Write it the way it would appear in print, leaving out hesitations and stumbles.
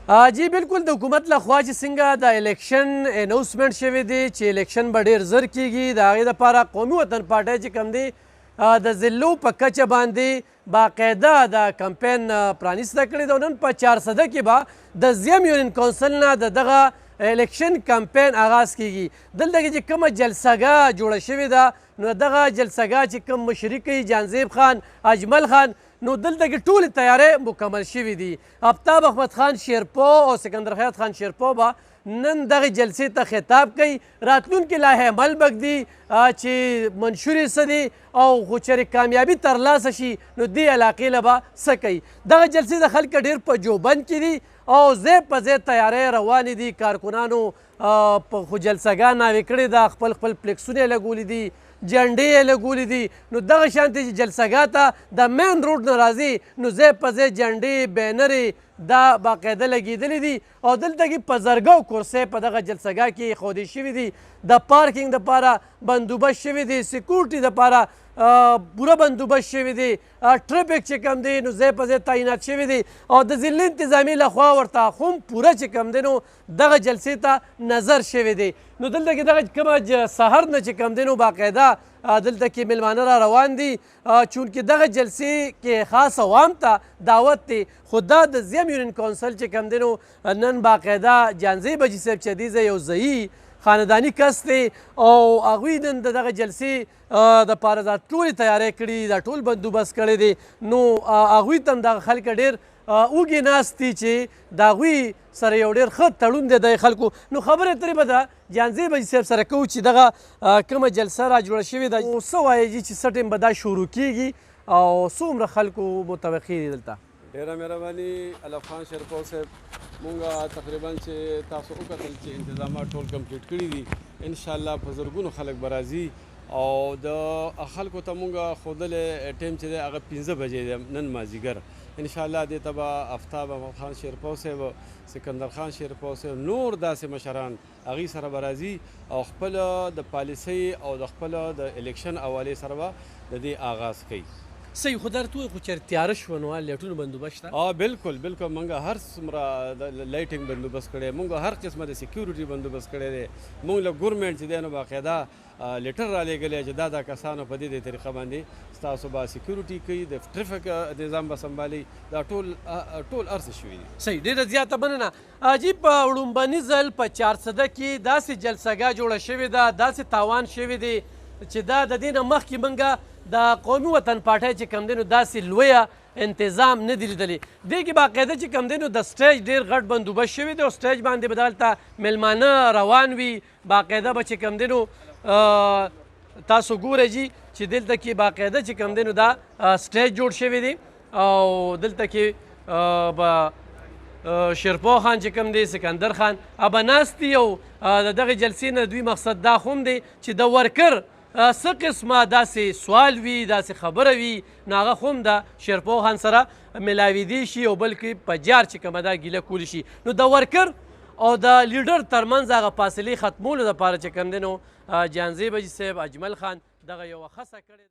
جی بالکل د حکومت لخوا چې څنګه د الیکشن اناونسمنټ شوی دی چې الیکشن به ډېر زر کیږي د هغې دپاره قومي وطن پارټۍ چې کوم دی د ضلعو په کچه باندې باقاعده د کمپین پرانیسته کړې ده او نن په 400 کې به د زیم یونین کونسل نه د دغه الیکشن کمپین آغاز کیږي دلته کې چې کومه جلسهګاه جوړه شوې ده نو دغه جلسهګاه چې کوم مشري کوي جانزیب خان اجمل خان نو دلته کې ټولې تیارۍ مکمل شوي دي آفتاب احمد خان شیرپو او سکندر حیات خان شیرپو به نن دغې جلسې ته خطاب کوي راتلونکي لایحه عمل به ږدي چې منشور یې څه دی او خو چېرې کامیابي ترلاسه شي نو دې علاقې له به څه کوي دغه جلسې د خلکو ډېر په جوبند کې دي او ځای په ځای تیارۍ روانې دي کارکنانو په خو جلسهګاه ناوې کړې ده خپل خپل پلیکسونه یې لګولي دي جنډې یې لګولې دي نو دغه شانتې چې جلسهګاه ته د مین روډ نه راځي نو ځای په ځای جنډې بینرې دا باقاعده لګېدلې دي او دلته کې په زرګو کرسۍ په دغه جلسهګاه کې ایښودې شوي دي د پارکینګ دپاره بندوبست شوي دي سکیورټي دپاره پوره بندوبست شوی دی ټریفک چې کوم دی نو ځای په ځای تعینات شوي دي او د ضلع انتظامي لخوا ورته هم پوره چې کوم دی نو دغه جلسې ته نظر شوی دی نو دلته کې دغه کومه سهر نه چې کوم دی نو باقاعده دلته کې میلمانه را روان دي چونکې دغه جلسې کې خاص عوام ته دعوت دی خو دا د زیم یونین کونسل چې کوم دی نو نن باقاعده جانزیب حاجي صاحب چې دی یو ځایي خانداني کس دی او هغوی نن د دغه جلسې دپاره دا ټولې تیاری کړي دا ټول بندوبست کړی دی نو هغوی ته هم دغه خلک ډېر اوږې ناست دي چې د هغوی سره یو ډېر ښه تړون دی د خلکو نو خبرې اترې به د جانزیب حاجي صاحب سره کوو چې دغه کومه جلسه را جوړه شوې ده څه وایي چې څه ټایم به دا شروع کیږي او څومره خلکو متوقع دي دلته ډېره مهرباني علف خان شیرپو صاحب مونږ تقریبا چې تاسو وکتل چې انتظامات ټول کمپلیټ کړي دي انشاءالله په زرګونو خلک به راځي او د خلکو ته مونږ ښودلی ټایم چې دی هغه 15 بجې دی نن مازدیګر انشاءالله دې ته به آفتاب احمد خان شیرپو صاحب سکندر خان شیرپو صاحب نور داسې مشران هغوی سره به راځي او خپل د پالیسۍ او د خپل د الیکشن حوالې سره به د دې آغاز کوي صحیح خو درته ووایي خو چېرې تیاره شوه نو لایټونو بندوبست شته بالکل بالکل موږ هر څومره د لایټینګ بندوبست کړی موږ هر قسمه د سکیورټي بندوبست کړی دی موږ له ګورمنټ چې دی نو باقاعده لیټر را لېږلی چې دا کسانو په دې طریقه باندې ستاسو به سکیورټي کوي د ټریفک نظام به سمبالي دا ټول هر څه شوي دي صحیح ډېره زیاته مننه جی په وړومبني ځل په 400 کې داسې جلسهګاه جوړه شوې ده داسې تاوان شوی دی چې دا د دې نه مخکې موږ د قومي وطن پارټۍ چې کوم دی نو داسې لویه انتظام نه دی لیدلی دې کې باقاعده چې کوم دی نو د سټیج ډېر غټ بندوبست شوی دی او سټیج باندې به دلته میلمانه روان وي باقاعده به چې کوم دی نو تاسو ګورئ جي چې دلته کې باقاعده چې کوم دی نو دا سټیج جوړ شوی دی او دلته کې به شیرپو خان چې کوم دی سکندر خان به ناست دي او د دغې جلسې نه دوی مقصد دا هم دی چې د ورکر څه قسمه داسې سوال وي داسې خبره وي نو هغه خو هم د شیرپو خان سره ملاویدی شي او بلکې په جار چې کومه دا ګیله کولی شي نو د ورکر او د لیډر ترمنځ هغه فاصلې ختمولو دپاره چې کوم دی نو جانزیب حاجي صاحب اجمل خان دغه یوه خڅه کړې